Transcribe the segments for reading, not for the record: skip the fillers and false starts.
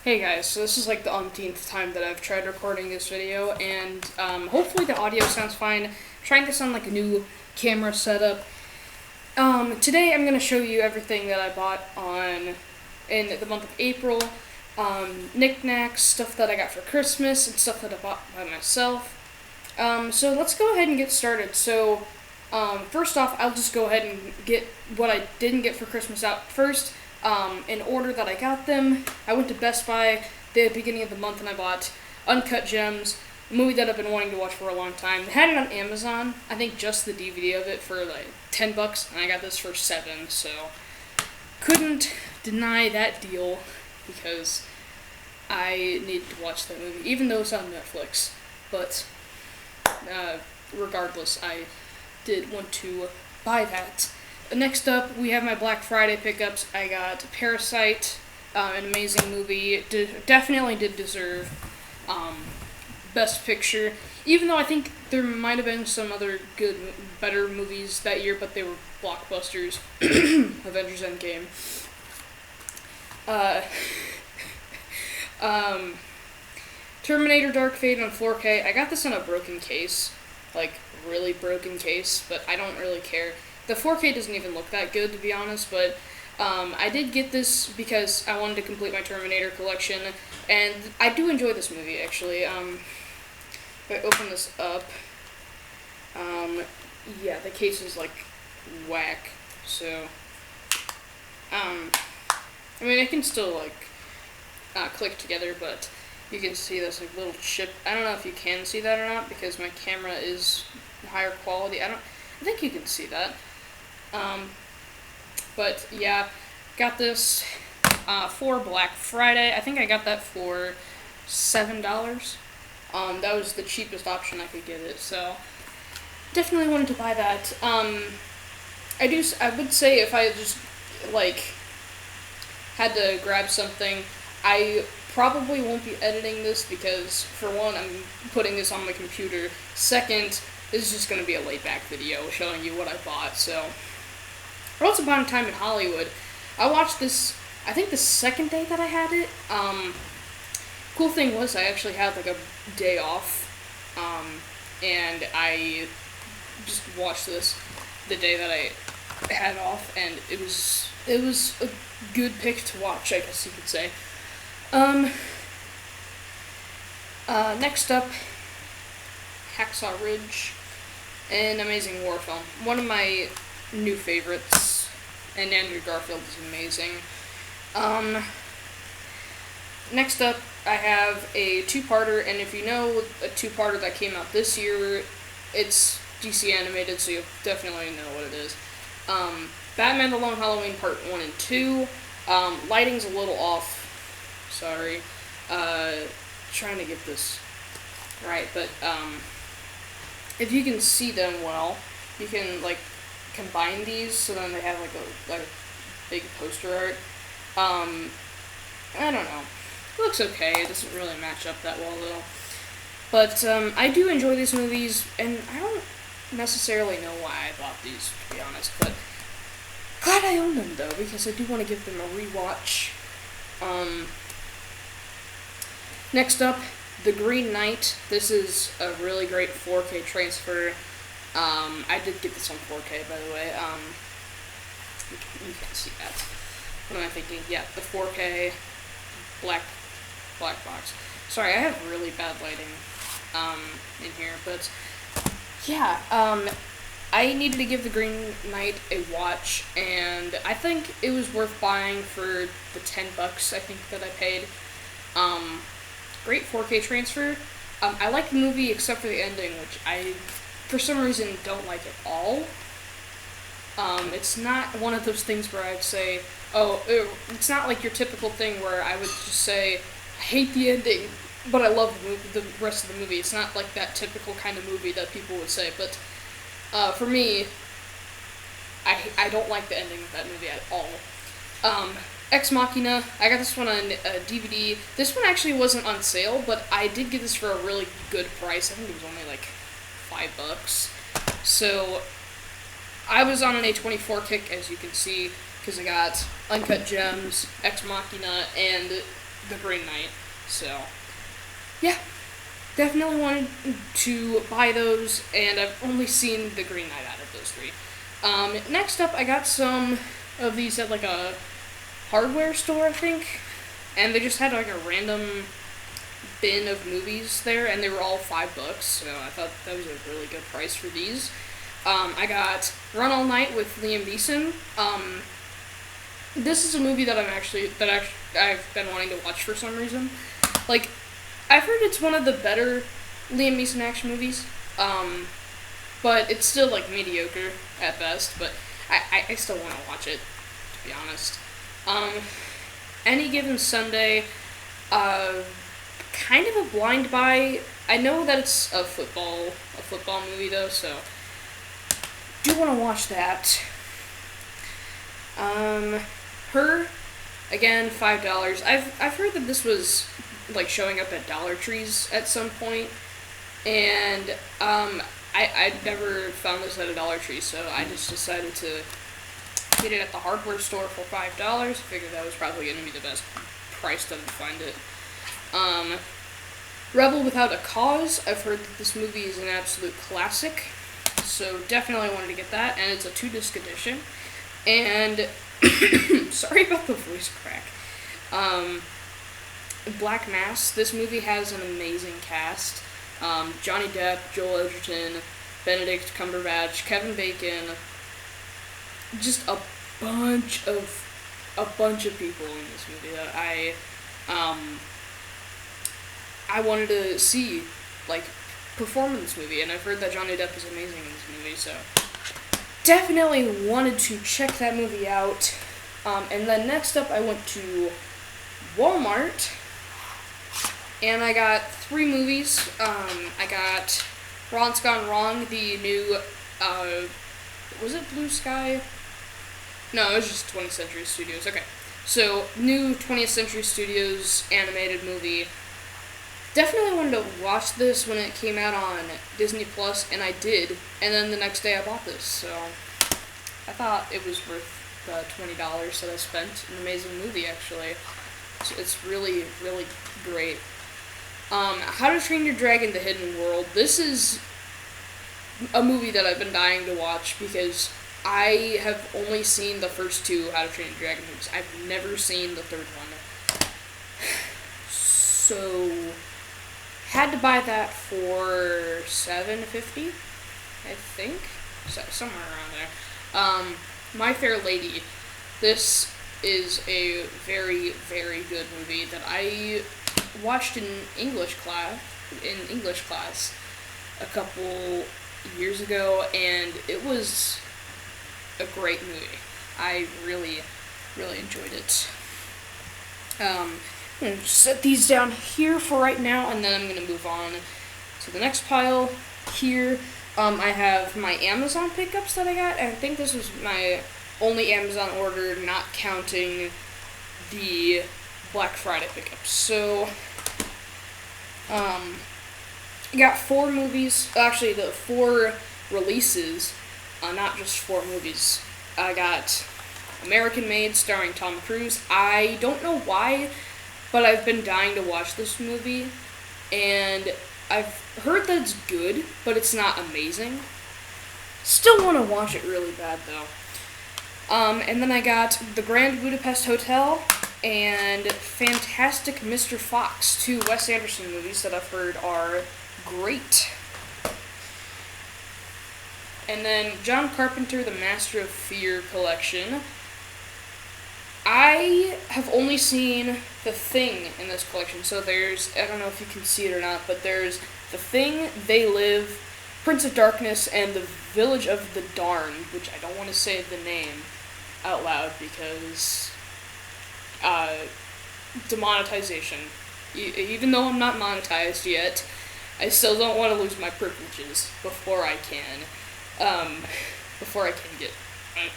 Hey guys, so this is like the umpteenth time that I've tried recording this video, and hopefully the audio sounds fine. I'm trying this on like a new camera setup. Today I'm going to show you everything that I bought in the month of April. Knickknacks, stuff that I got for Christmas, and stuff that I bought by myself. So let's go ahead and get started. So first off, I'll just go ahead and get what I didn't get for Christmas out first. In order that I got them, I went to Best Buy the beginning of the month and I bought Uncut Gems, a movie that I've been wanting to watch for a long time. They had it on Amazon, I think just the DVD of it for like $10, and I got this for $7, so couldn't deny that deal because I needed to watch that movie, even though it's on Netflix. But regardless, I did want to buy that. Next up, we have my Black Friday pickups. I got Parasite, an amazing movie. Definitely did deserve Best Picture, even though I think there might have been some other better movies that year, but they were blockbusters. Avengers Endgame. Terminator Dark Fate on 4K. I got this in a broken case, like really broken case, but I don't really care. The 4K doesn't even look that good, to be honest, but I did get this because I wanted to complete my Terminator collection, and I do enjoy this movie, actually. If I open this up, yeah, the case is, like, whack, so, I mean, it can still, like, click together, but you can see this, like, little chip. I don't know if you can see that or not, because my camera is higher quality. I think you can see that. But yeah, got this for Black Friday. I think I got that for $7. That was the cheapest option I could get it, so definitely wanted to buy that. I would say if I just like had to grab something, I probably won't be editing this because, for one, I'm putting this on my computer. Second, this is just going to be a laid-back video showing you what I bought, so. Once Upon a Time in Hollywood, I watched this, I think the second day that I had it. Cool thing was I actually had, like, a day off, and I just watched this the day that I had off, and it was a good pick to watch, I guess you could say. Next up, Hacksaw Ridge, an amazing war film. One of my new favorites, and Andrew Garfield is amazing. Next up, I have a two-parter, and if you know a two-parter that came out this year, it's DC animated, so you'll definitely know what it is. Batman: The Long Halloween Part 1 and 2. Lighting's a little off, sorry. Trying to get this right, but if you can see them well, you can, like, combine these so then they have like a big poster art. I don't know. It looks okay. It doesn't really match up that well though. But I do enjoy these movies, and I don't necessarily know why I bought these, to be honest. But glad I own them though, because I do want to give them a rewatch. Next up, The Green Knight. This is a really great 4K transfer. I did get this on 4K, by the way. You can see that. What am I thinking? Yeah, the 4K black box. Sorry, I have really bad lighting in here, but yeah, I needed to give The Green Knight a watch, and I think it was worth buying for the $10 I think that I paid. Great 4K transfer. I like the movie except for the ending, which I, for some reason, don't like at all. It's not one of those things where I'd say, it's not like your typical thing where I would just say, I hate the ending, but I love the rest of the movie. It's not like that typical kind of movie that people would say, but for me, I don't like the ending of that movie at all. Ex Machina, I got this one on DVD. This one actually wasn't on sale, but I did get this for a really good price. I think it was only like $5. So I was on an A24 kick, as you can see, because I got Uncut Gems, Ex Machina, and The Green Knight. So, yeah, definitely wanted to buy those, and I've only seen The Green Knight out of those three. Next up, I got some of these at like a hardware store, I think, and they just had like a random bin of movies there, and they were all $5, so I thought that was a really good price for these. I got Run All Night with Liam Neeson. This is a movie that I've been wanting to watch for some reason. Like, I've heard it's one of the better Liam Neeson action movies, but it's still like mediocre at best. But I still want to watch it, to be honest. Any Given Sunday, kind of a blind buy. I know that it's a football movie though, so do want to watch that. Her, again, $5. I've heard that this was like showing up at Dollar Trees at some point, and I never found this at a Dollar Tree, so I just decided to get it at the hardware store for $5. I figured that was probably going to be the best price to find it. Rebel Without a Cause. I've heard that this movie is an absolute classic, so definitely wanted to get that, and it's a 2-disc edition. And sorry about the voice crack. Black Mass. This movie has an amazing cast. Johnny Depp, Joel Edgerton, Benedict Cumberbatch, Kevin Bacon. Just a bunch of people in this movie that I wanted to see, like, perform in this movie, and I've heard that Johnny Depp is amazing in this movie, so definitely wanted to check that movie out. And then next up, I went to Walmart, and I got 3 movies. I got Ron's Gone Wrong, the new, was it Blue Sky? No, it was just 20th Century Studios. Okay, so new 20th Century Studios animated movie. Definitely wanted to watch this when it came out on Disney Plus, and I did. And then the next day I bought this, so I thought it was worth the $20 that I spent. An amazing movie, actually. It's really, really great. How to Train Your Dragon: The Hidden World. This is a movie that I've been dying to watch because I have only seen the first 2 How to Train Your Dragon movies. I've never seen the third one. So had to buy that for $7.50, I think, somewhere around there. My Fair Lady. This is a very, very good movie that I watched in English class a couple years ago, and it was a great movie. I really, really enjoyed it. I'm going to set these down here for right now, and then I'm going to move on to the next pile here. I have my Amazon pickups that I got, and I think this was my only Amazon order, not counting the Black Friday pickups. So, I got 4 movies, actually the 4 releases, not just 4 movies. I got American Made, starring Tom Cruise. I don't know why, but I've been dying to watch this movie, and I've heard that it's good, but it's not amazing. Still want to watch it really bad, though. And then I got The Grand Budapest Hotel and Fantastic Mr. Fox, 2 Wes Anderson movies that I've heard are great. And then John Carpenter, The Master of Fear collection. I have only seen The Thing in this collection, so there's, I don't know if you can see it or not, but there's The Thing, They Live, Prince of Darkness, and The Village of the Darned, which I don't want to say the name out loud because demonetization. Even though I'm not monetized yet, I still don't want to lose my privileges before I can get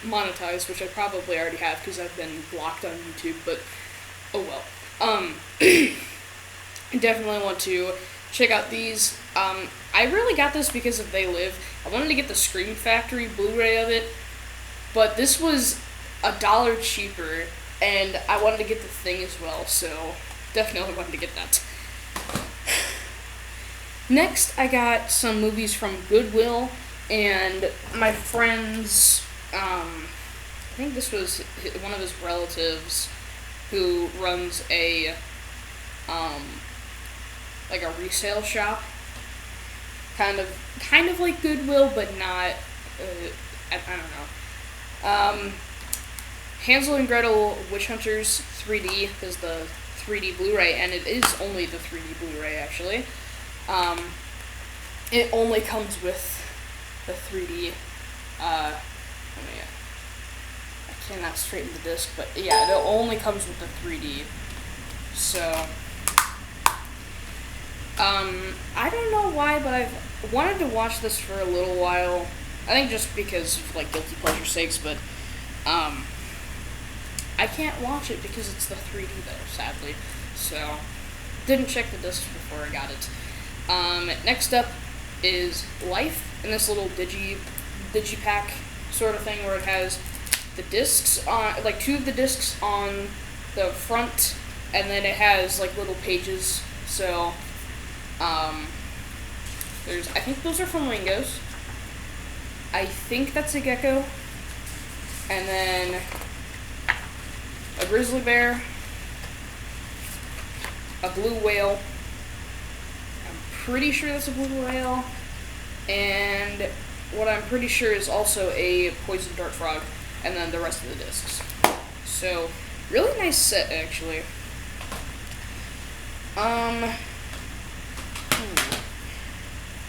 monetized, which I probably already have because I've been blocked on YouTube, but oh well. I definitely want to check out these. I really got this because of They Live. I wanted to get the Scream Factory Blu-ray of it, but this was $1 cheaper, and I wanted to get The Thing as well, so definitely wanted to get that. Next, I got some movies from Goodwill, and my friend's, I think this was one of his relatives who runs a, like a resale shop. Kind of like Goodwill, but not, I don't know. Hansel and Gretel Witch Hunters 3D is the 3D Blu-ray, and it is only the 3D Blu-ray, actually. It only comes with the 3D, I cannot straighten the disc, but yeah, it only comes with the 3D. So, I don't know why, but I've wanted to watch this for a little while. I think just because of, like, guilty pleasure sakes, but, I can't watch it because it's the 3D though, sadly. So, didn't check the discs before I got it. Next up is Life, in this little digipack sort of thing where it has the discs on, like, 2 of the discs on the front, and then it has, like, little pages. So, I think those are flamingos. I think that's a gecko. And then a grizzly bear, a blue whale. I'm pretty sure that's a blue whale. And what I'm pretty sure is also a poison dart frog. And then the rest of the discs. So, really nice set, actually.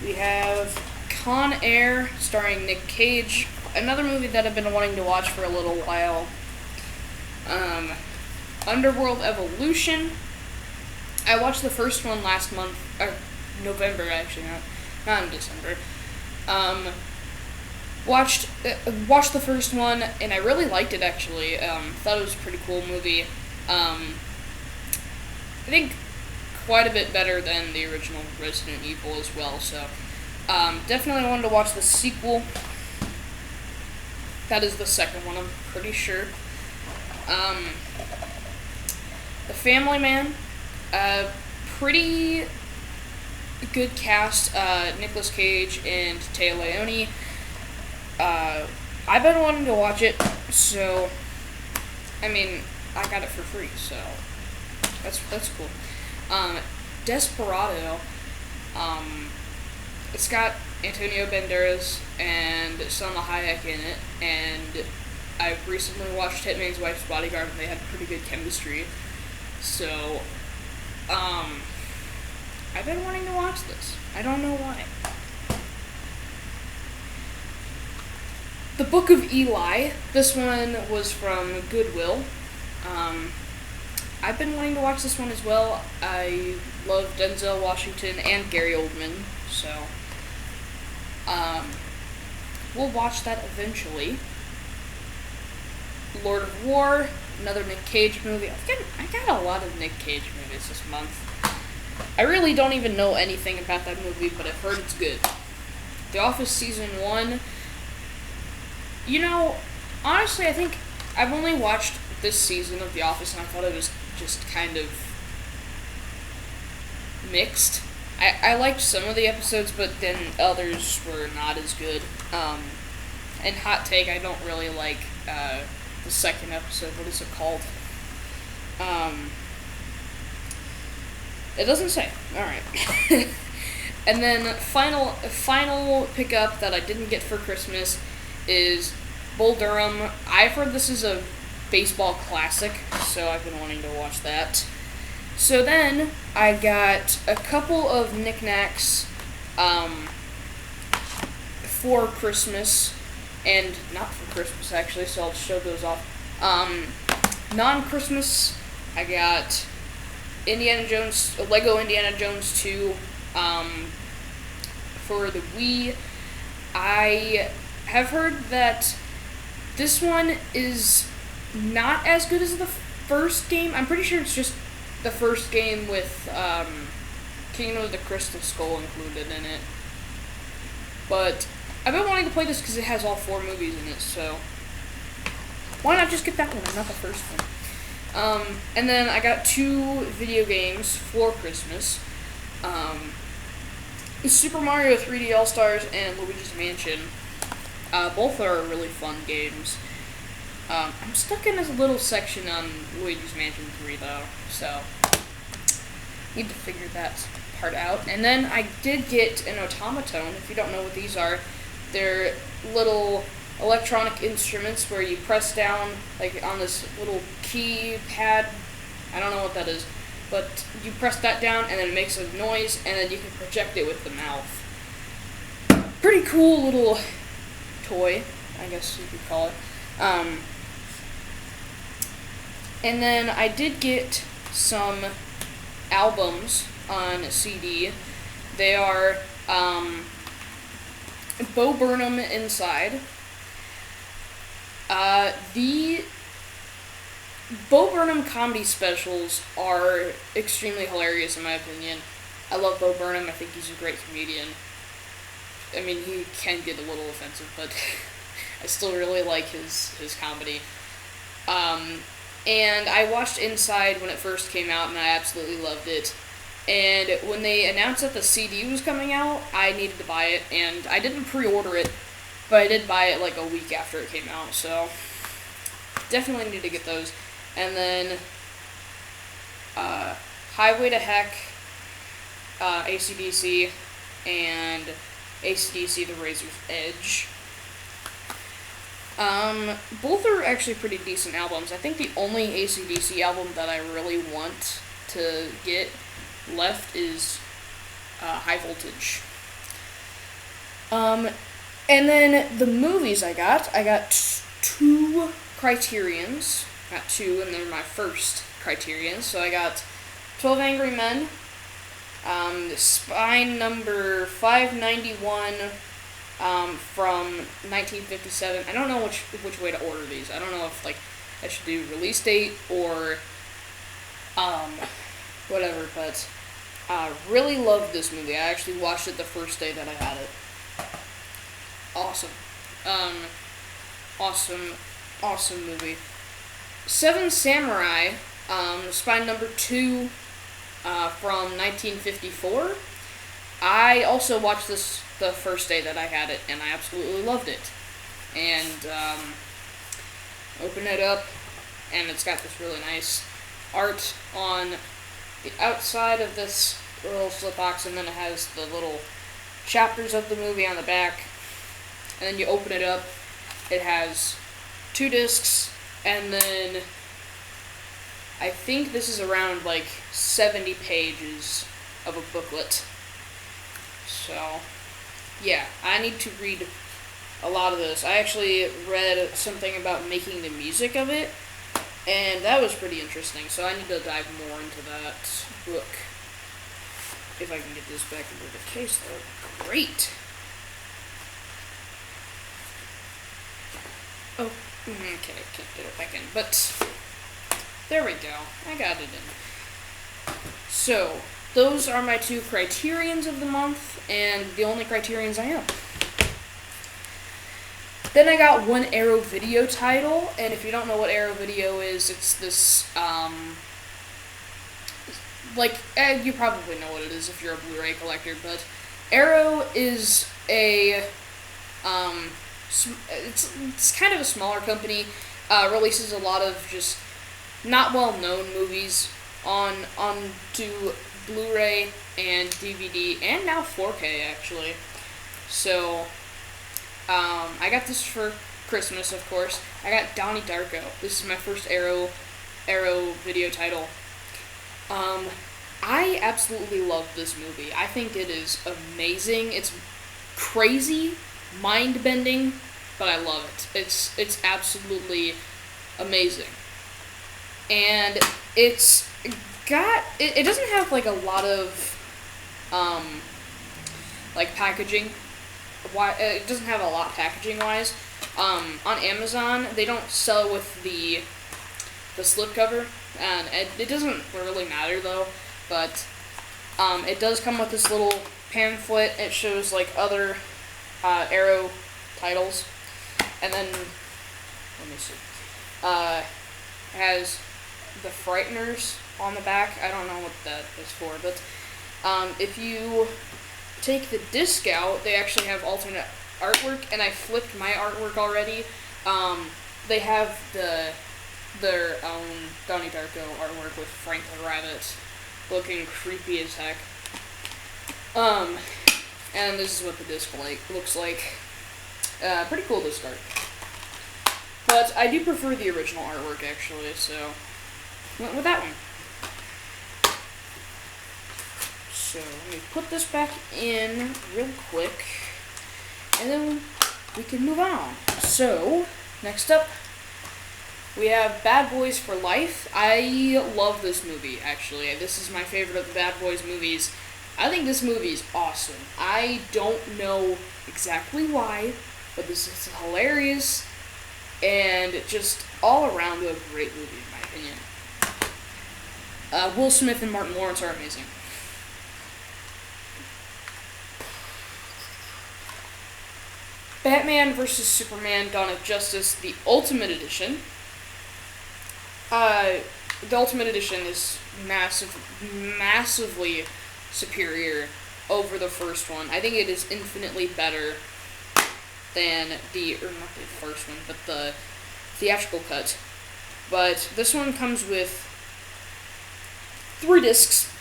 We have Con Air, starring Nick Cage. Another movie that I've been wanting to watch for a little while. Underworld Evolution. I watched the first one last month, or November actually, not in December. Watched the first one, and I really liked it actually. Thought it was a pretty cool movie. I think quite a bit better than the original Resident Evil as well, so definitely wanted to watch the sequel. That is the second one, I'm pretty sure. The Family Man, pretty good cast, Nicolas Cage and Téa Leoni. I've been wanting to watch it, so, I mean, I got it for free, so that's cool. Desperado, it's got Antonio Banderas and Salma Hayek in it, and I've recently watched Hitman's Wife's Bodyguard, and they had pretty good chemistry, so, I've been wanting to watch this. I don't know why. The Book of Eli, this one was from Goodwill. I've been wanting to watch this one as well. I love Denzel Washington and Gary Oldman, so we'll watch that eventually. Lord of War, another Nick Cage movie. I got a lot of Nick Cage movies this month. I really don't even know anything about that movie, but I've heard it's good. The Office Season 1. You know, honestly, I think I've only watched this season of The Office, and I thought it was just kind of mixed. I liked some of the episodes, but then others were not as good. And hot take, I don't really like the second episode. What is it called? It doesn't say. Alright. And then final pickup that I didn't get for Christmas is Bull Durham. I've heard this is a baseball classic, so I've been wanting to watch that. So then I got a couple of knickknacks for Christmas, and not for Christmas actually, so I'll show those off. Non-Christmas, I got Lego Indiana Jones 2 for the Wii. I have heard that this one is not as good as the first game. I'm pretty sure it's just the first game with Kingdom of the Crystal Skull included in it. But I've been wanting to play this because it has all 4 movies in it, so why not just get that one and not the first one? And then I got 2 video games for Christmas. Super Mario 3D All-Stars and Luigi's Mansion. Both are really fun games. I'm stuck in this little section on Luigi's Mansion 3, though, so need to figure that part out. And then I did get an automaton. If you don't know what these are, they're little electronic instruments where you press down, like, on this little keypad. I don't know what that is, but you press that down and then it makes a noise, and then you can project it with the mouth. Pretty cool little toy, I guess you could call it. And then I did get some albums on CD. They are Bo Burnham Inside. The Bo Burnham comedy specials are extremely hilarious in my opinion. I love Bo Burnham. I think he's a great comedian. I mean, he can get a little offensive, but I still really like his comedy. And I watched Inside when it first came out, and I absolutely loved it. And when they announced that the CD was coming out, I needed to buy it, and I didn't pre-order it, but I did buy it like a week after it came out, so definitely need to get those. And then Highway to Heck, AC/DC, and AC/DC The Razor's Edge. Both are actually pretty decent albums. I think the only AC/DC album that I really want to get left is High Voltage. And then the movies I got 2 Criterions. Got 2, and they're my first Criterions. So I got 12 Angry Men, Spine number 591, from 1957. I don't know which way to order these. I don't know if, like, I should do release date or whatever, but really loved this movie. I actually watched it the first day that I had it. Awesome. Awesome movie. Seven Samurai, Spine number 2, from 1954. I also watched this the first day that I had it, and I absolutely loved it. And open it up, and it's got this really nice art on the outside of this little slip box, and then it has the little chapters of the movie on the back. And then you open it up, it has 2 discs, and then I think this is around like 70 pages of a booklet. So, yeah, I need to read a lot of this. I actually read something about making the music of it, and that was pretty interesting, so I need to dive more into that book. If I can get this back into the case, that would be great. Oh, okay, I can't get it back in, but there we go. I got it in. So, those are my 2 Criterions of the month, and the only Criterions I own. Then I got one Arrow Video title, and if you don't know what Arrow Video is, it's this, you probably know what it is if you're a Blu-ray collector, but Arrow is a, it's kind of a smaller company, releases a lot of just not well-known movies onto Blu-ray and DVD, and now 4K, actually. So, I got this for Christmas, of course. I got Donnie Darko. This is my first Arrow video title. I absolutely love this movie. I think it is amazing. It's crazy, mind-bending, but I love it. It's absolutely amazing. And it's got, it doesn't have like a lot of packaging. It doesn't have a lot packaging wise. On Amazon, they don't sell with the slipcover, and it doesn't really matter though. But it does come with this little pamphlet. It shows like other Arrow titles, and then let me see. It has the Frighteners on the back. I don't know what that is for, but if you take the disc out, they actually have alternate artwork, and I flipped my artwork already. They have their own Donnie Darko artwork with Frank the Rabbit looking creepy as heck. And this is what the disc looks like. Pretty cool disc art. But I do prefer the original artwork, actually, so went with that one. So let me put this back in real quick, and then we can move on. So, next up, we have Bad Boys for Life. I love this movie, actually. This is my favorite of the Bad Boys movies. I think this movie is awesome. I don't know exactly why, but this is hilarious, and just all around a great movie, in my opinion. Will Smith and Martin Lawrence are amazing. Batman vs. Superman: Dawn of Justice, the Ultimate Edition. The Ultimate Edition is massively superior over the first one. I think it is infinitely better than not the first one, but the theatrical cut. But this one comes with 3 discs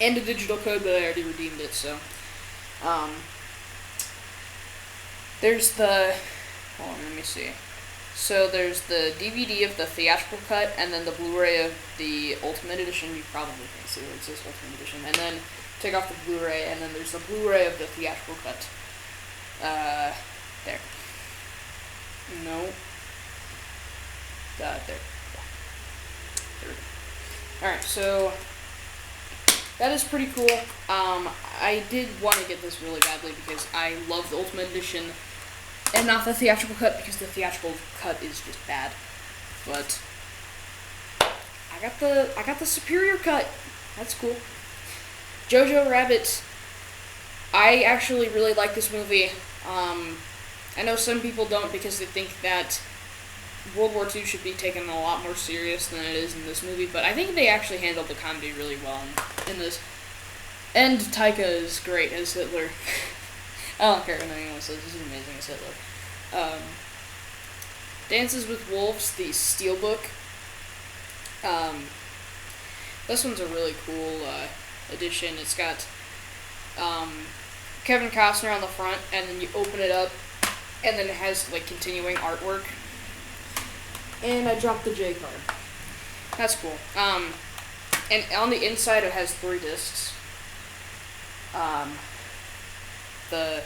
and a digital code, but I already redeemed it, so. There's the, hold on, let me see. So there's the DVD of the theatrical cut, and then the Blu-ray of the Ultimate Edition. You probably can't see where it says Ultimate Edition. And then take off the Blu-ray, and then there's the Blu-ray of the theatrical cut. There. No. There. There we go. Alright, so that is pretty cool. I did want to get this really badly because I love the Ultimate Edition and not the theatrical cut, because the theatrical cut is just bad. But I got the superior cut. That's cool. Jojo Rabbit. I actually really like this movie. I know some people don't, because they think that World War II should be taken a lot more serious than it is in this movie, but I think they actually handled the comedy really well in this. And Taika is great as Hitler. I don't care what anyone says, he's amazing as Hitler. Dances with Wolves, the Steelbook. This one's a really cool edition. It's got Kevin Costner on the front, and then you open it up, and then it has like continuing artwork. And I dropped the J card. That's cool. And on the inside it has 3 discs. The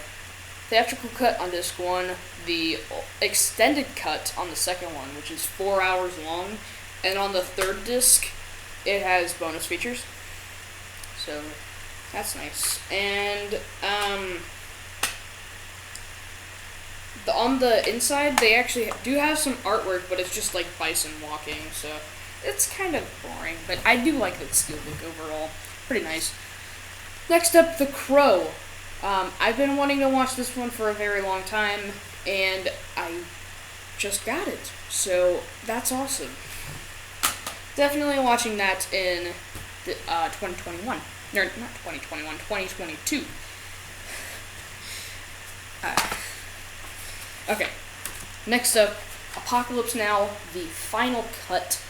theatrical cut on disc 1, the extended cut on the second one, which is 4 hours long, and on the 3rd disc it has bonus features. So that's nice. And on the inside, they actually do have some artwork, but it's just like bison walking, so it's kind of boring. But I do like the steelbook overall. Pretty nice. Next up, The Crow. I've been wanting to watch this one for a very long time, and I just got it. So that's awesome. Definitely watching that in 2021. Or not 2021, 2022. Okay, next up, Apocalypse Now, the final cut.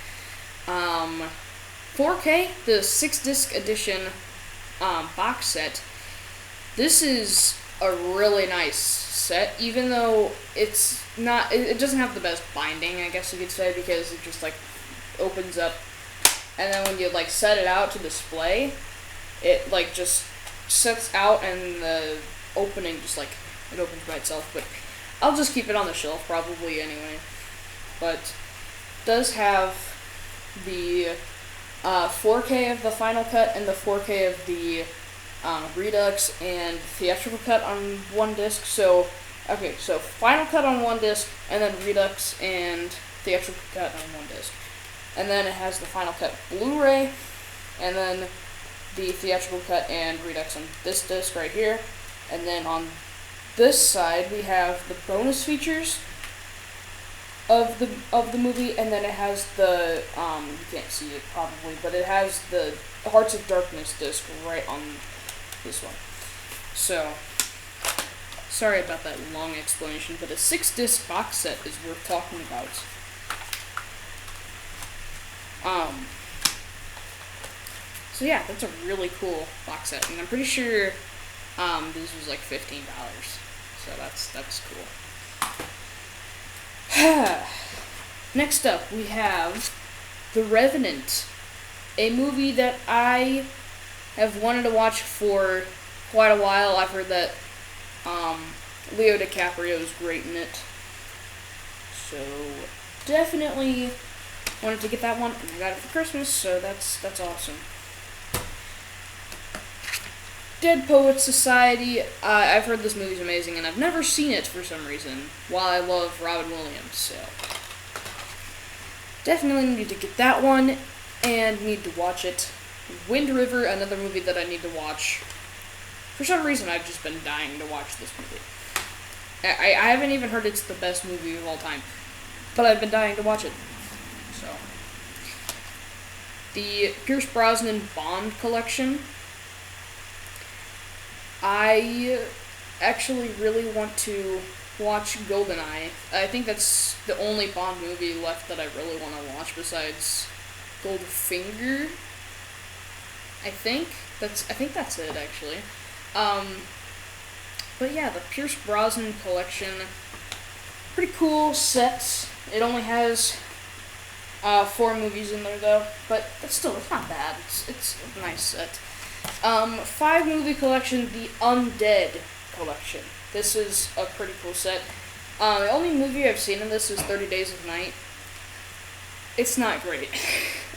4K, the 6-disc edition box set. This is a really nice set, even though it's not, it doesn't have the best binding, I guess you could say, because it just like opens up, and then when you like set it out to display, it like just sets out, and the opening just like, it opens by itself. But I'll just keep it on the shelf probably anyway. But it does have the 4K of the final cut and the 4K of the Redux and theatrical cut on one disc. So, okay, so final cut on one disc, and then Redux and theatrical cut on one disc. And then it has the final cut Blu-ray, and then the theatrical cut and Redux on this disc right here. And then on this side, we have the bonus features, of the movie, and then it has the you can't see it probably, but it has the Hearts of Darkness disc right on this one. So sorry about that long explanation, but a 6-disc box set is worth talking about. So yeah, that's a really cool box set, and I'm pretty sure this was like $15. So that's cool. Next up, we have The Revenant, a movie that I have wanted to watch for quite a while. I've heard that Leo DiCaprio is great in it, so definitely wanted to get that one, and I got it for Christmas, so that's awesome. Dead Poets Society, I've heard this movie's amazing, and I've never seen it for some reason, while I love Robin Williams, so definitely need to get that one, and need to watch it. Wind River, another movie that I need to watch. For some reason, I've just been dying to watch this movie. I haven't even heard it's the best movie of all time, but I've been dying to watch it. So, the Pierce Brosnan Bond collection. I actually really want to watch GoldenEye. I think that's the only Bond movie left that I really want to watch besides Goldfinger. I think that's it actually. But yeah, the Pierce Brosnan collection, pretty cool set. It only has 4 movies in there though, but it's not bad. It's a nice set. 5-movie collection, the Undead collection. This is a pretty cool set. The only movie I've seen in this is 30 Days of Night. It's not great,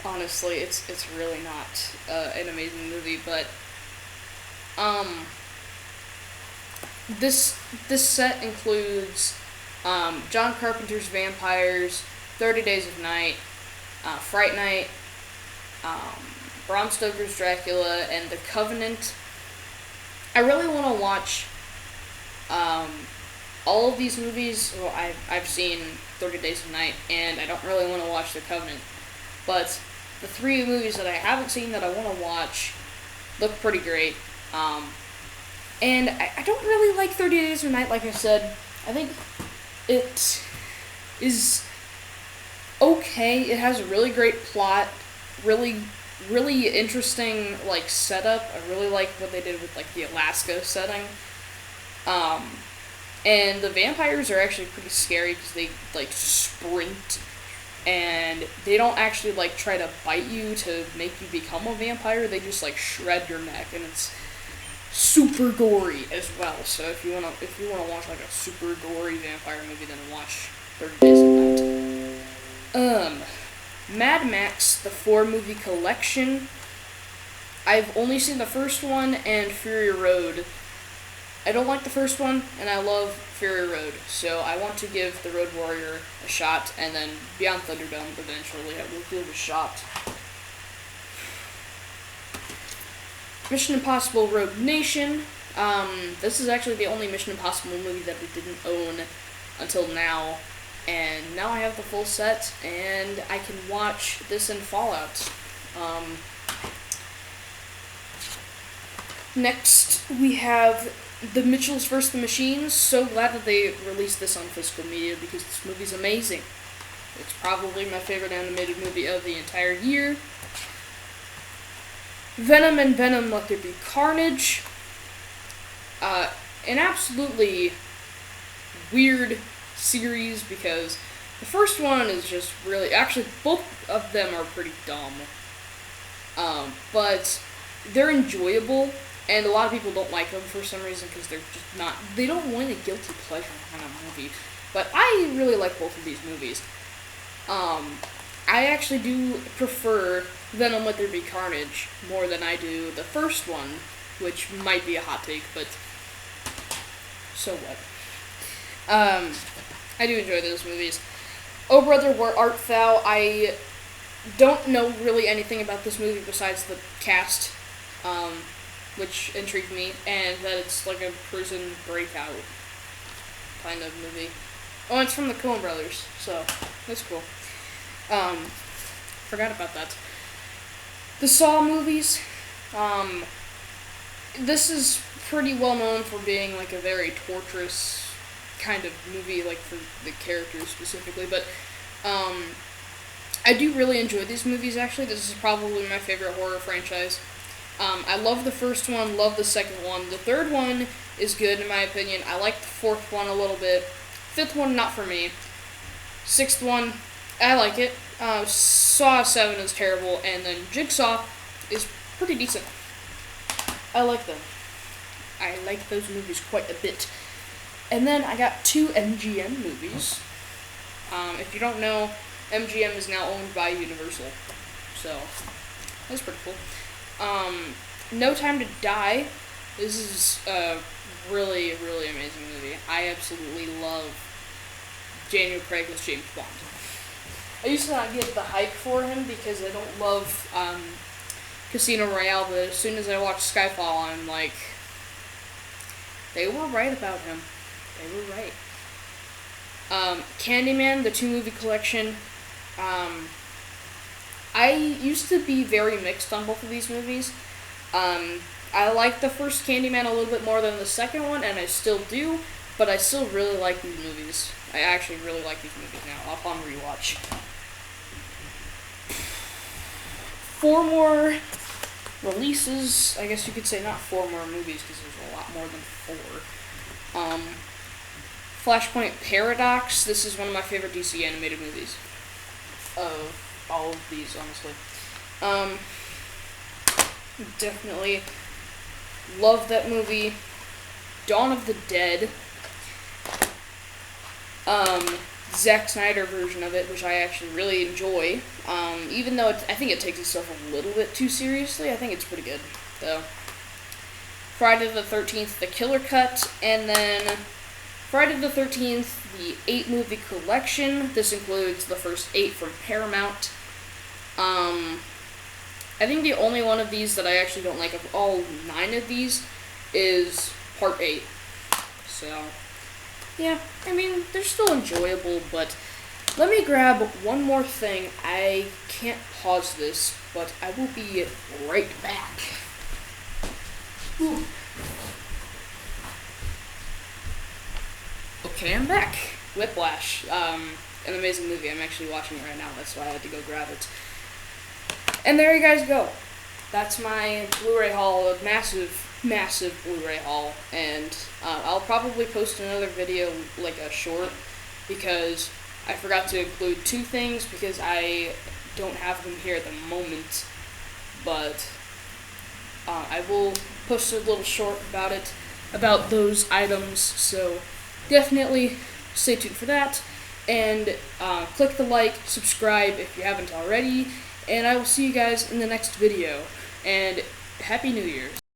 honestly. It's really not an amazing movie, but this set includes John Carpenter's Vampires, 30 Days of Night, Fright Night, Bram Stoker's Dracula, and The Covenant. I really want to watch all of these movies. Well, I've seen 30 Days of Night, and I don't really want to watch The Covenant. But the 3 movies that I haven't seen that I want to watch look pretty great. And I don't really like 30 Days of Night, like I said. I think it is okay. It has a really great plot, really interesting, like, setup. I really like what they did with, like, the Alaska setting. And the vampires are actually pretty scary because they, like, sprint, and they don't actually, like, try to bite you to make you become a vampire. They just, like, shred your neck, and it's super gory as well. So if you wanna watch, like, a super gory vampire movie, then watch 30 Days of Night. Mad Max, the 4-movie collection. I've only seen the first one and Fury Road. I don't like the first one, and I love Fury Road, so I want to give The Road Warrior a shot, and then Beyond Thunderdome eventually I will give a shot. Mission Impossible Rogue Nation. This is actually the only Mission Impossible movie that we didn't own until now. And now I have the full set, and I can watch this and Fallout. Next, we have The Mitchells vs. the Machines. So glad that they released this on physical media because this movie's amazing. It's probably my favorite animated movie of the entire year. Venom and Venom Let There Be Carnage. An absolutely weird series because the first one is just really, actually both of them are pretty dumb, but they're enjoyable, and a lot of people don't like them for some reason because they're just not, they don't win a guilty pleasure kind of movie, but I really like both of these movies. I actually do prefer Venom Let There Be Carnage more than I do the first one, which might be a hot take, but so what. I do enjoy those movies. Oh Brother, Where Art Thou? I don't know really anything about this movie besides the cast, which intrigued me, and that it's like a prison breakout kind of movie. Oh, it's from the Coen Brothers, so that's cool. Forgot about that. The Saw movies. This is pretty well known for being like a very torturous kind of movie, like for the characters specifically. But I do really enjoy these movies. Actually, this is probably my favorite horror franchise. I love the first one, love the second one. The third one is good in my opinion. I like the fourth one a little bit. Fifth one, not for me. Sixth one, I like it. Saw 7 is terrible, and then Jigsaw is pretty decent. I like them. I like those movies quite a bit. And then I got 2 MGM movies. If you don't know, MGM is now owned by Universal. So, that's pretty cool. No Time to Die. This is a really, really amazing movie. I absolutely love Daniel Craig as James Bond. I used to not get the hype for him because I don't love Casino Royale, but as soon as I watched Skyfall, I'm like, they were right about him. They were right. Candyman, the 2-movie collection. I used to be very mixed on both of these movies. I like the first Candyman a little bit more than the second one, and I still do, but I still really like these movies. I actually really like these movies now, upon rewatch. 4 more releases. I guess you could say not 4 more movies, because there's a lot more than 4. Flashpoint Paradox. This is one of my favorite DC animated movies. Of all of these, honestly. Definitely love that movie. Dawn of the Dead. Zack Snyder version of it, which I actually really enjoy. Even though I think it takes itself a little bit too seriously, I think it's pretty good, though. Friday the 13th, The Killer Cut, and then Friday the 13th, the 8-movie collection. This includes the first 8 from Paramount. I think the only one of these that I actually don't like of all 9 of these is Part 8. So, yeah, I mean, they're still enjoyable, but let me grab one more thing. I can't pause this, but I will be right back. Whew. Okay, I'm back. Whiplash. An amazing movie. I'm actually watching it right now. That's why I had to go grab it. And there you guys go. That's my Blu-ray haul, a massive, massive Blu-ray haul. And I'll probably post another video, like a short, because I forgot to include 2 things because I don't have them here at the moment. But I will post a little short about it, about those items. So definitely stay tuned for that. And click the like, subscribe if you haven't already. And I will see you guys in the next video. And Happy New Year's.